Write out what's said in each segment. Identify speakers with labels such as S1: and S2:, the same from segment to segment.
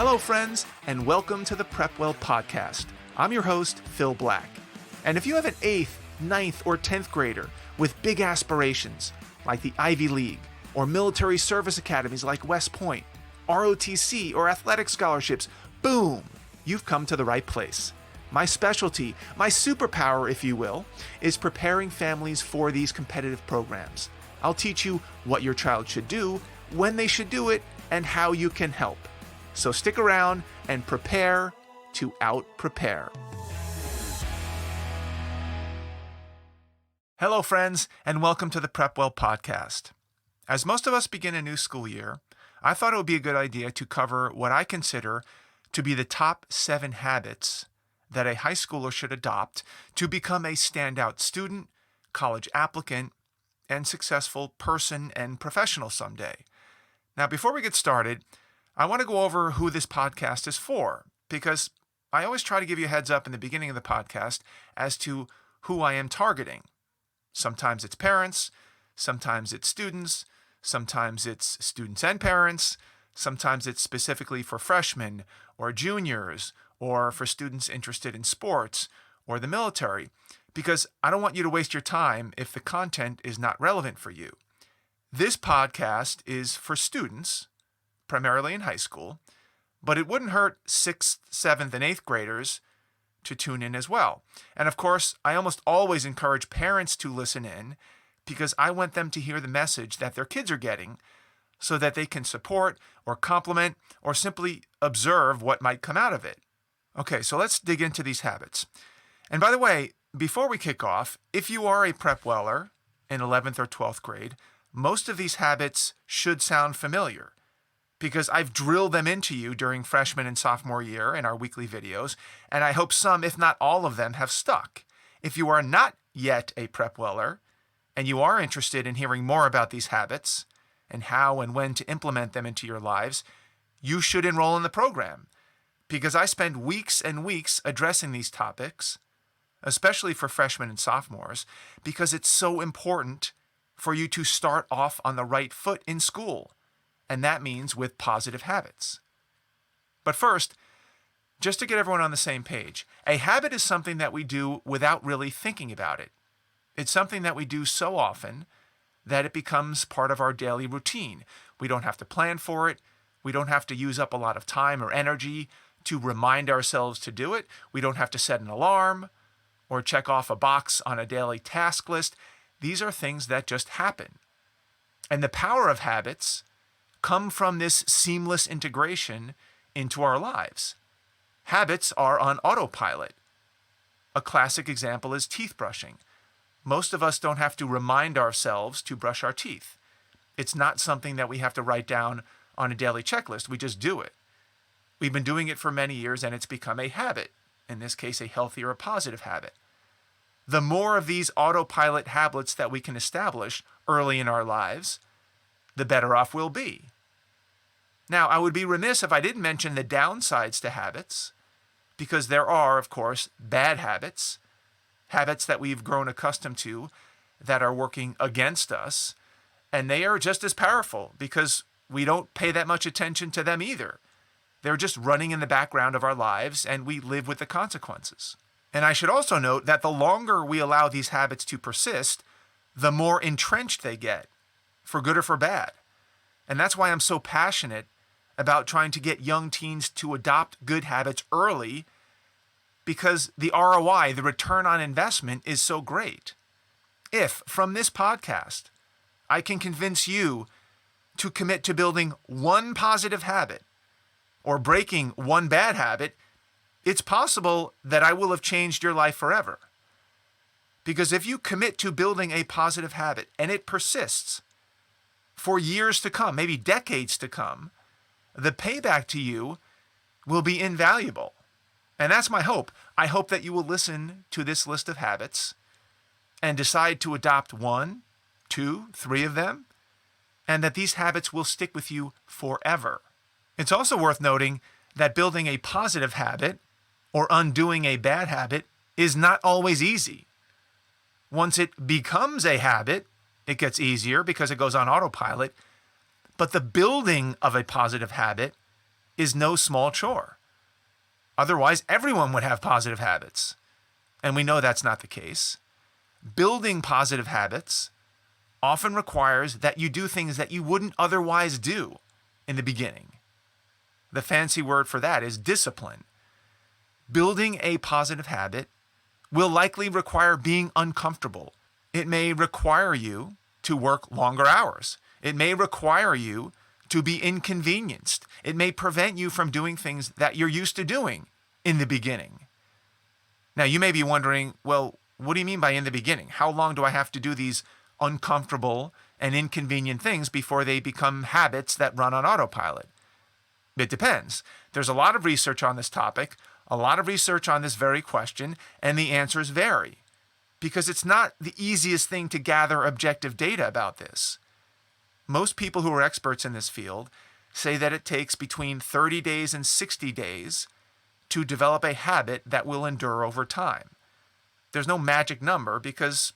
S1: Hello, friends, and welcome to the PrepWell podcast. I'm your host, Phil Black. And if you have an 8th, 9th, or 10th grader with big aspirations, like the Ivy League, or military service academies like West Point, ROTC, or athletic scholarships, boom, you've come to the right place. My specialty, my superpower, if you will, is preparing families for these competitive programs. I'll teach you what your child should do, when they should do it, and how you can help. So stick around and prepare to out-prepare. Hello, friends, and welcome to the PrepWell podcast. As most of us begin a new school year, I thought it would be a good idea to cover what I consider to be the top 7 habits that a high schooler should adopt to become a standout student, college applicant, and successful person and professional someday. Now, before we get started, I want to go over who this podcast is for, because I always try to give you a heads up in the beginning of the podcast as to who I am targeting. Sometimes it's parents, sometimes it's students, sometimes it's students and parents, sometimes it's specifically for freshmen or juniors or for students interested in sports or the military, because I don't want you to waste your time if the content is not relevant for you. This podcast is for students, primarily in high school, but it wouldn't hurt 6th, 7th, and 8th graders to tune in as well. And of course, I almost always encourage parents to listen in because I want them to hear the message that their kids are getting so that they can support or compliment or simply observe what might come out of it. Okay, so let's dig into these habits. And by the way, before we kick off, if you are a PrepWeller in 11th or 12th grade, most of these habits should sound familiar, because I've drilled them into you during freshman and sophomore year in our weekly videos, and I hope some, if not all of them, have stuck. If you are not yet a PrepWeller, and you are interested in hearing more about these habits, and how and when to implement them into your lives, you should enroll in the program, because I spend weeks and weeks addressing these topics, especially for freshmen and sophomores, because it's so important for you to start off on the right foot in school. And that means with positive habits. But first, just to get everyone on the same page, a habit is something that we do without really thinking about it. It's something that we do so often that it becomes part of our daily routine. We don't have to plan for it. We don't have to use up a lot of time or energy to remind ourselves to do it. We don't have to set an alarm or check off a box on a daily task list. These are things that just happen. And the power of habits come from this seamless integration into our lives. Habits are on autopilot. A classic example is teeth brushing. Most of us don't have to remind ourselves to brush our teeth. It's not something that we have to write down on a daily checklist. We just do it. We've been doing it for many years, and it's become a habit, in this case, a healthy or a positive habit. The more of these autopilot habits that we can establish early in our lives, the better off we'll be. Now, I would be remiss if I didn't mention the downsides to habits, because there are, of course, bad habits, habits that we've grown accustomed to that are working against us, and they are just as powerful because we don't pay that much attention to them either. They're just running in the background of our lives, and we live with the consequences. And I should also note that the longer we allow these habits to persist, the more entrenched they get, for good or for bad. And that's why I'm so passionate about trying to get young teens to adopt good habits early, because the ROI, the return on investment, is so great. If, from this podcast, I can convince you to commit to building one positive habit or breaking one bad habit, it's possible that I will have changed your life forever. Because if you commit to building a positive habit and it persists for years to come, maybe decades to come, the payback to you will be invaluable. And that's my hope. I hope that you will listen to this list of habits and decide to adopt 1, 2, 3 of them, and that these habits will stick with you forever. It's also worth noting that building a positive habit or undoing a bad habit is not always easy. Once it becomes a habit, it gets easier because it goes on autopilot. But the building of a positive habit is no small chore. Otherwise, everyone would have positive habits. And we know that's not the case. Building positive habits often requires that you do things that you wouldn't otherwise do in the beginning. The fancy word for that is discipline. Building a positive habit will likely require being uncomfortable. It may require you to work longer hours. It may require you to be inconvenienced. It may prevent you from doing things that you're used to doing in the beginning. Now, you may be wondering, well, what do you mean by in the beginning? How long do I have to do these uncomfortable and inconvenient things before they become habits that run on autopilot? It depends. There's a lot of research on this topic, a lot of research on this very question, and the answers vary because it's not the easiest thing to gather objective data about this. Most people who are experts in this field say that it takes between 30 days and 60 days to develop a habit that will endure over time. There's no magic number because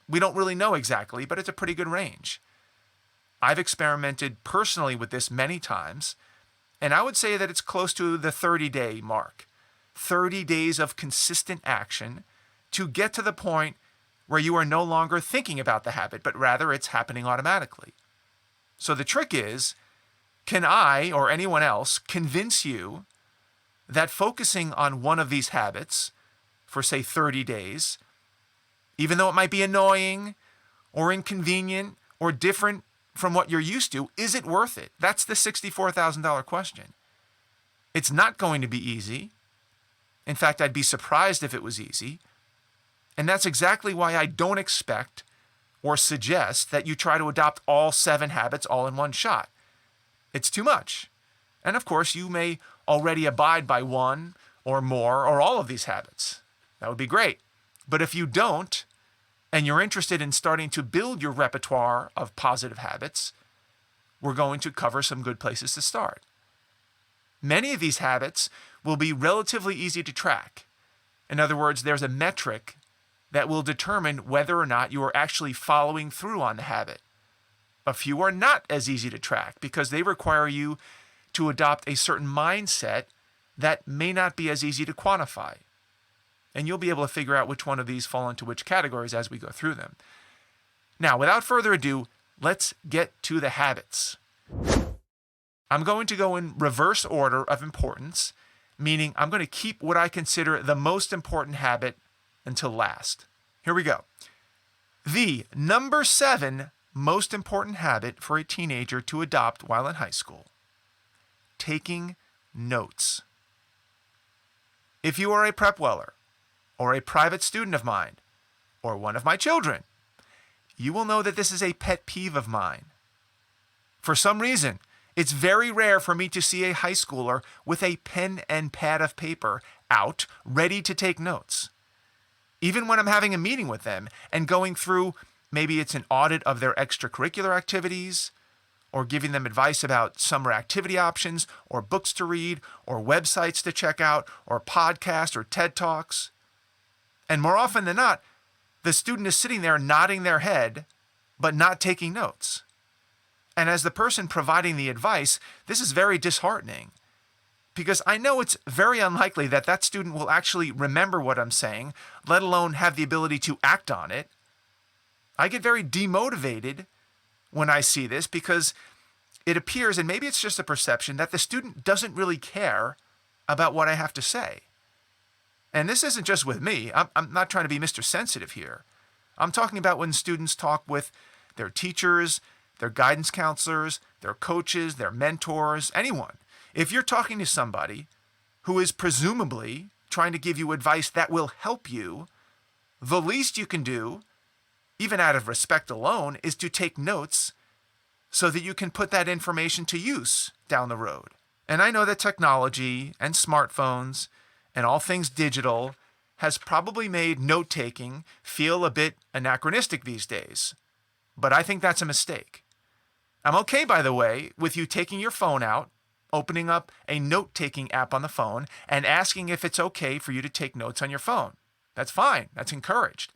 S1: we don't really know exactly, but it's a pretty good range. I've experimented personally with this many times, and I would say that it's close to the 30-day mark. 30 days of consistent action to get to the point where you are no longer thinking about the habit, but rather it's happening automatically. So the trick is, can I or anyone else convince you that focusing on one of these habits for, say, 30 days, even though it might be annoying or inconvenient or different from what you're used to, is it worth it? That's the $64,000 question. It's not going to be easy. In fact, I'd be surprised if it was easy. And that's exactly why I don't expect or suggest that you try to adopt all 7 habits all in one shot. It's too much. And of course, you may already abide by one or more or all of these habits. That would be great. But if you don't, and you're interested in starting to build your repertoire of positive habits, we're going to cover some good places to start. Many of these habits will be relatively easy to track. In other words, there's a metric that will determine whether or not you are actually following through on the habit. A few are not as easy to track because they require you to adopt a certain mindset that may not be as easy to quantify. And you'll be able to figure out which one of these fall into which categories as we go through them. Now, without further ado, let's get to the habits. I'm going to go in reverse order of importance, meaning I'm going to keep what I consider the most important habit until last. Here we go. The number 7 most important habit for a teenager to adopt while in high school: taking notes. If you are a PrepWeller, or a private student of mine, or one of my children, you will know that this is a pet peeve of mine. For some reason, it's very rare for me to see a high schooler with a pen and pad of paper out, ready to take notes. Even when I'm having a meeting with them and going through, maybe it's an audit of their extracurricular activities, or giving them advice about summer activity options, or books to read, or websites to check out, or podcasts, or TED Talks. And more often than not, the student is sitting there nodding their head, but not taking notes. And as the person providing the advice, this is very disheartening, because I know it's very unlikely that that student will actually remember what I'm saying, let alone have the ability to act on it. I get very demotivated when I see this because it appears, and maybe it's just a perception, that the student doesn't really care about what I have to say. And this isn't just with me. I'm not trying to be Mr. Sensitive here. I'm talking about when students talk with their teachers, their guidance counselors, their coaches, their mentors, anyone. If you're talking to somebody who is presumably trying to give you advice that will help you, the least you can do, even out of respect alone, is to take notes so that you can put that information to use down the road. And I know that technology and smartphones and all things digital has probably made note-taking feel a bit anachronistic these days. But I think that's a mistake. I'm okay, by the way, with you taking your phone out, opening up a note-taking app on the phone, and asking if it's okay for you to take notes on your phone. That's fine. That's encouraged.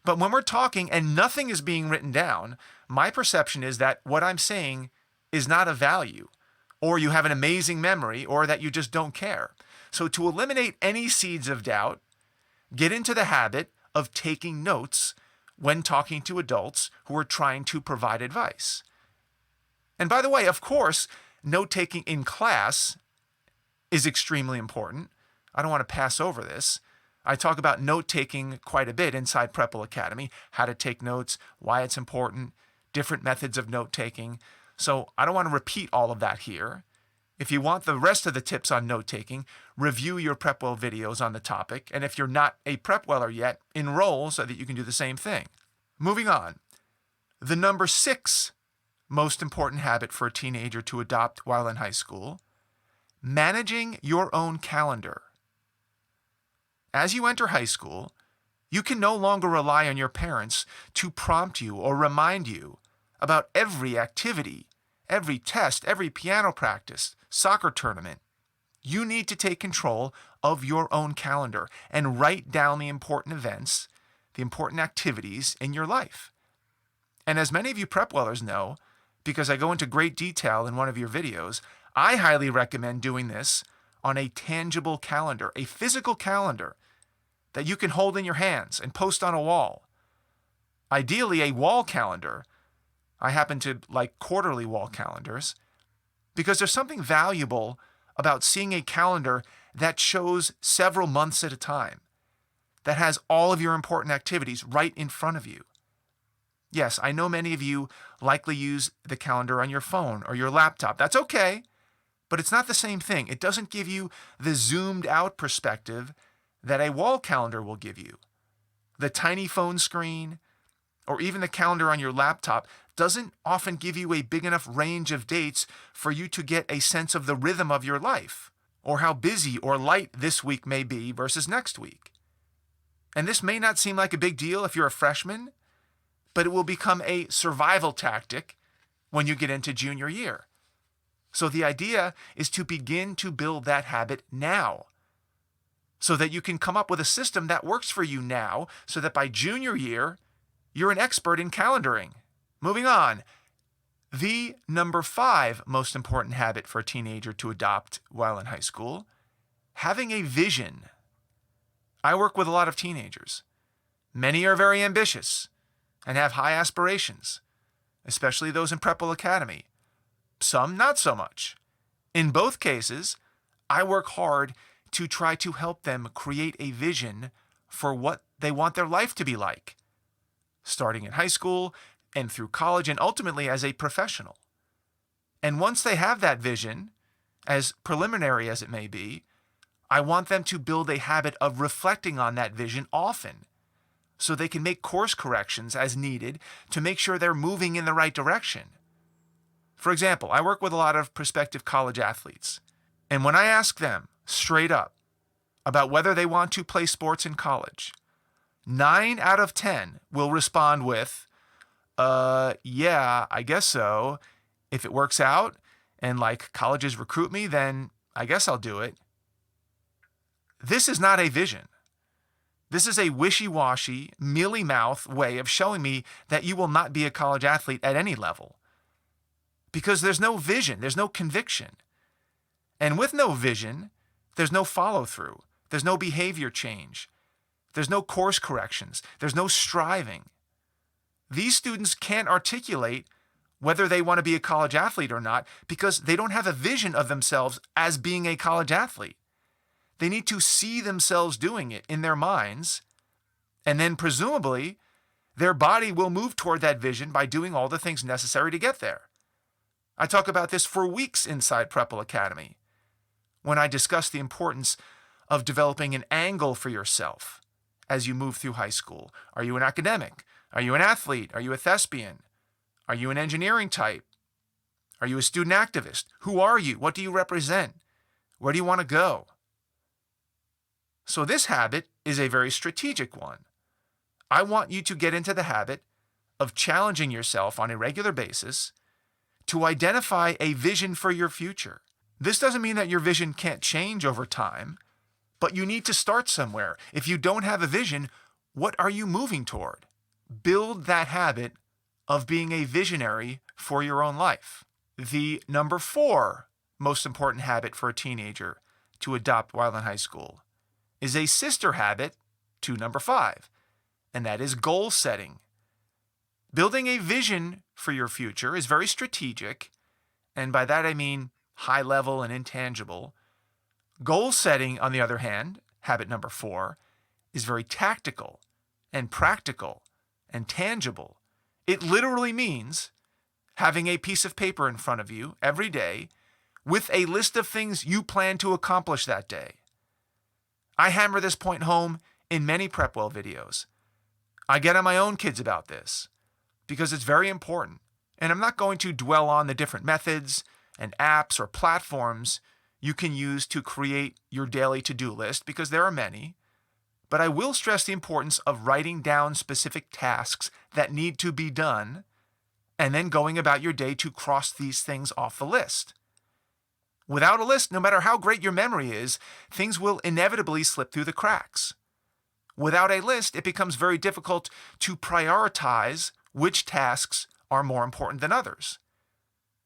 S1: But when we're talking and nothing is being written down, my perception is that what I'm saying is not of value, or you have an amazing memory, or that you just don't care. So to eliminate any seeds of doubt, get into the habit of taking notes when talking to adults who are trying to provide advice. And by the way, of course, note-taking in class is extremely important. I don't want to pass over this. I talk about note-taking quite a bit inside PrepWell Academy, how to take notes, why it's important, different methods of note-taking. So I don't want to repeat all of that here. If you want the rest of the tips on note-taking, review your PrepWell videos on the topic. And if you're not a PrepWeller yet, enroll so that you can do the same thing. Moving on. The number 6 most important habit for a teenager to adopt while in high school: managing your own calendar. As you enter high school, you can no longer rely on your parents to prompt you or remind you about every activity, every test, every piano practice, soccer tournament. You need to take control of your own calendar and write down the important events, the important activities in your life. And as many of you PrepWellers know, because I go into great detail in one of your videos, I highly recommend doing this on a tangible calendar, a physical calendar that you can hold in your hands and post on a wall. Ideally, a wall calendar. I happen to like quarterly wall calendars because there's something valuable about seeing a calendar that shows several months at a time, that has all of your important activities right in front of you. Yes, I know many of you likely use the calendar on your phone or your laptop. That's okay, but it's not the same thing. It doesn't give you the zoomed out perspective that a wall calendar will give you. The tiny phone screen or even the calendar on your laptop doesn't often give you a big enough range of dates for you to get a sense of the rhythm of your life, or how busy or light this week may be versus next week. And this may not seem like a big deal if you're a freshman, but it will become a survival tactic when you get into junior year. So the idea is to begin to build that habit now, so that you can come up with a system that works for you now, so that by junior year, you're an expert in calendaring. Moving on. The number 5 most important habit for a teenager to adopt while in high school: having a vision. I work with a lot of teenagers. Many are very ambitious and have high aspirations, especially those in PrepWell Academy. Some not so much. In both cases, I work hard to try to help them create a vision for what they want their life to be like, starting in high school and through college and ultimately as a professional. And once they have that vision, as preliminary as it may be, I want them to build a habit of reflecting on that vision often, so they can make course corrections as needed to make sure they're moving in the right direction. For example, I work with a lot of prospective college athletes, and when I ask them straight up about whether they want to play sports in college, 9 out of 10 will respond with, yeah, I guess so. If it works out and like colleges recruit me, then I guess I'll do it. This is not a vision. This is a wishy-washy, mealy-mouth way of showing me that you will not be a college athlete at any level. Because there's no vision, there's no conviction. And with no vision, there's no follow-through, there's no behavior change, there's no course corrections, there's no striving. These students can't articulate whether they want to be a college athlete or not because they don't have a vision of themselves as being a college athlete. They need to see themselves doing it in their minds, and then presumably their body will move toward that vision by doing all the things necessary to get there. I talk about this for weeks inside PrepWell Academy when I discuss the importance of developing an angle for yourself as you move through high school. Are you an academic? Are you an athlete? Are you a thespian? Are you an engineering type? Are you a student activist? Who are you? What do you represent? Where do you want to go? So this habit is a very strategic one. I want you to get into the habit of challenging yourself on a regular basis to identify a vision for your future. This doesn't mean that your vision can't change over time, but you need to start somewhere. If you don't have a vision, what are you moving toward? Build that habit of being a visionary for your own life. The number 4 most important habit for a teenager to adopt while in high school is a sister habit to number 5, and that is goal setting. Building a vision for your future is very strategic, and by that I mean high level and intangible. Goal setting, on the other hand, habit number 4, is very tactical and practical and tangible. It literally means having a piece of paper in front of you every day with a list of things you plan to accomplish that day. I hammer this point home in many PrepWell videos. I get on my own kids about this because it's very important. And I'm not going to dwell on the different methods and apps or platforms you can use to create your daily to-do list, because there are many. But I will stress the importance of writing down specific tasks that need to be done and then going about your day to cross these things off the list. Without a list, no matter how great your memory is, things will inevitably slip through the cracks. Without a list, it becomes very difficult to prioritize which tasks are more important than others.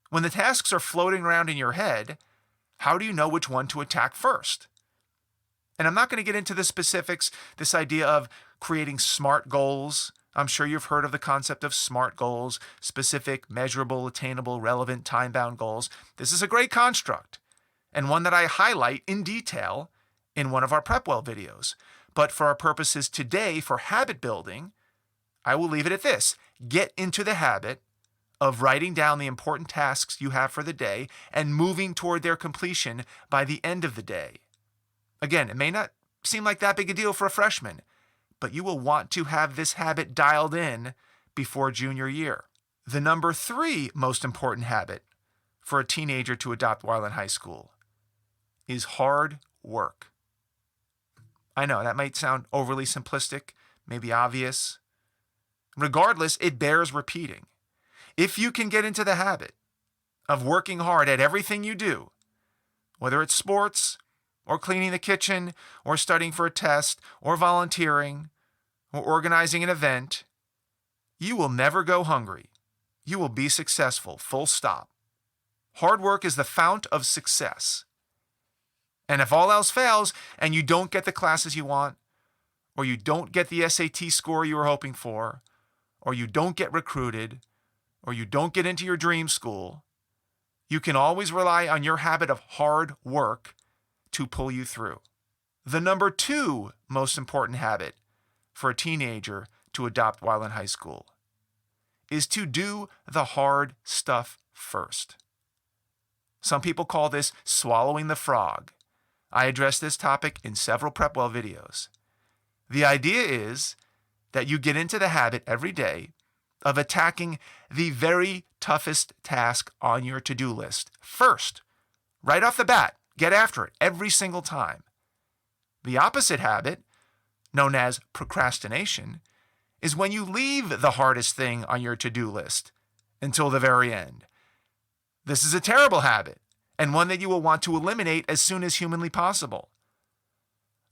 S1: When the tasks are floating around in your head, how do you know which one to attack first? And I'm not going to get into the specifics, this idea of creating SMART goals. I'm sure you've heard of the concept of SMART goals: specific, measurable, attainable, relevant, time-bound goals. This is a great construct, and one that I highlight in detail in one of our PrepWell videos. But for our purposes today, for habit building, I will leave it at this. Get into the habit of writing down the important tasks you have for the day and moving toward their completion by the end of the day. Again, it may not seem like that big a deal for a freshman, but you will want to have this habit dialed in before junior year. The number 3 most important habit for a teenager to adopt while in high school is hard work. I know that might sound overly simplistic, maybe obvious. Regardless, it bears repeating. If you can get into the habit of working hard at everything you do, whether it's sports or cleaning the kitchen or studying for a test or volunteering or organizing an event, you will never go hungry. You will be successful, full stop. Hard work is the fount of success. And if all else fails and you don't get the classes you want, or you don't get the SAT score you were hoping for, or you don't get recruited, or you don't get into your dream school, you can always rely on your habit of hard work to pull you through. The number 2 most important habit for a teenager to adopt while in high school is to do the hard stuff first. Some people call this swallowing the frog. I address this topic in several PrepWell videos. The idea is that you get into the habit every day of attacking the very toughest task on your to-do list first. Right off the bat, get after it every single time. The opposite habit, known as procrastination, is when you leave the hardest thing on your to-do list until the very end. This is a terrible habit, and one that you will want to eliminate as soon as humanly possible.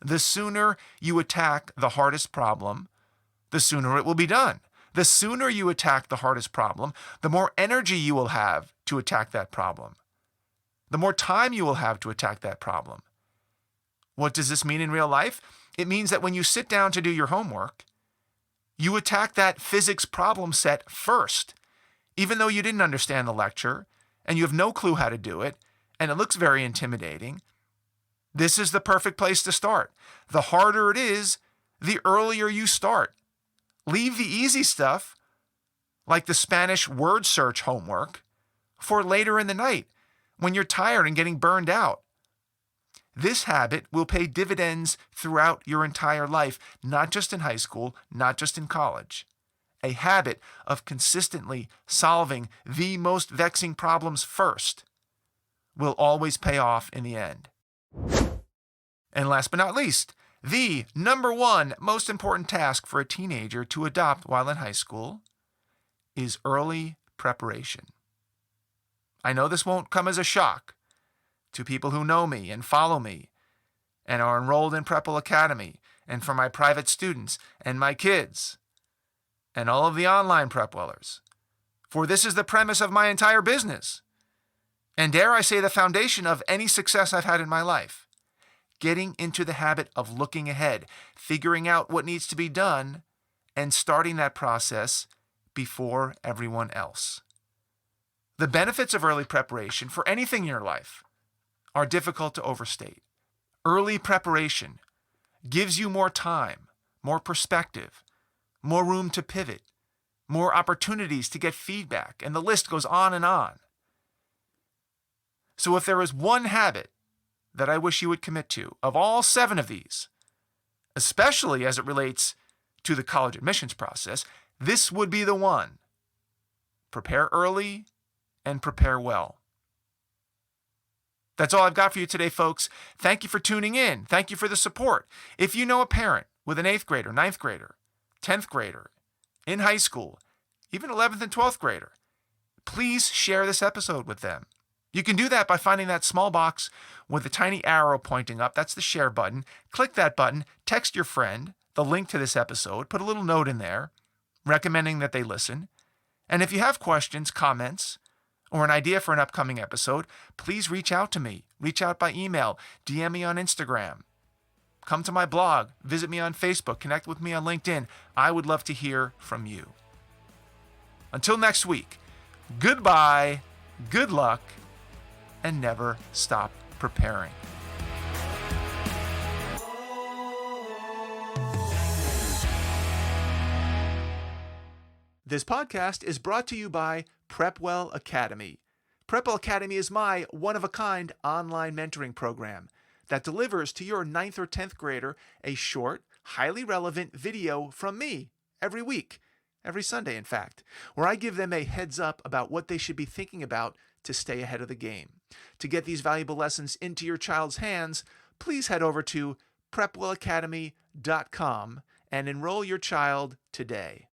S1: The sooner you attack the hardest problem, the sooner it will be done. The sooner you attack the hardest problem, the more energy you will have to attack that problem. The more time you will have to attack that problem. What does this mean in real life? It means that when you sit down to do your homework, you attack that physics problem set first, even though you didn't understand the lecture and you have no clue how to do it, and it looks very intimidating. This is the perfect place to start. The harder it is, the earlier you start. Leave the easy stuff, like the Spanish word search homework, for later in the night when you're tired and getting burned out. This habit will pay dividends throughout your entire life, not just in high school, not just in college. A habit of consistently solving the most vexing problems first will always pay off in the end. And last but not least, the number 1 most important task for a teenager to adopt while in high school is early preparation. I know this won't come as a shock to people who know me and follow me and are enrolled in PrepWell Academy, and for my private students and my kids and all of the online PrepWellers. For this is the premise of my entire business. and dare I say the foundation of any success I've had in my life. Getting into the habit of looking ahead, figuring out what needs to be done, and starting that process before everyone else. The benefits of early preparation for anything in your life are difficult to overstate. Early preparation gives you more time, more perspective, more room to pivot, more opportunities to get feedback, and the list goes on and on. So if there is one habit that I wish you would commit to, of all 7 of these, especially as it relates to the college admissions process, this would be the one. Prepare early and prepare well. That's all I've got for you today, folks. Thank you for tuning in. Thank you for the support. If you know a parent with an 8th grader, 9th grader, 10th grader, in high school, even 11th and 12th grader, please share this episode with them. You can do that by finding that small box with a tiny arrow pointing up. That's the share button. Click that button, text your friend the link to this episode, put a little note in there recommending that they listen. And if you have questions, comments, or an idea for an upcoming episode, please reach out to me. Reach out by email, DM me on Instagram. Come to my blog, visit me on Facebook, connect with me on LinkedIn. I would love to hear from you. Until next week, goodbye, good luck, and never stop preparing. This podcast is brought to you by PrepWell Academy. PrepWell Academy is my one-of-a-kind online mentoring program that delivers to your 9th or 10th grader a short, highly relevant video from me every week, every Sunday in fact, where I give them a heads up about what they should be thinking about to stay ahead of the game. To get these valuable lessons into your child's hands, please head over to PrepWellAcademy.com and enroll your child today.